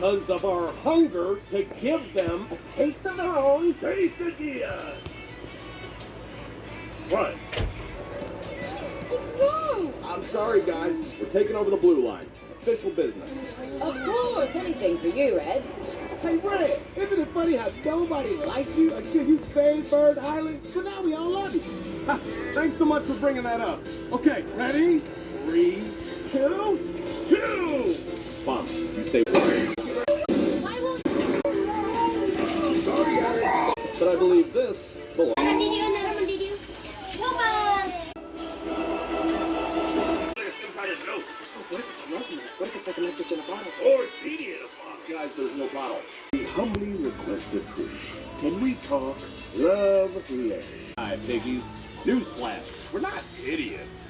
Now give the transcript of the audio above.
because of our hunger to give them a taste of their own quesadilla. What? What's wrong? I'm sorry, guys. We're taking over the blue line. Official business. Of course, anything for you, Ed. Hey, Red, isn't it funny how nobody likes you until you save Bird Island? But now we all love you. Ha, thanks so much for bringing that up. Okay, ready? 3, 2, 2. Mom, you say one. Why won't Sorry, guys. But I believe this belongs. Come on! Some kind of note. What if it's a love note? What if it's like a message in a bottle? Or genie in a bottle. Guys, there's no bottle. We humbly request a truth. Can we talk lovely? Hi, piggies. Newsflash. We're not idiots.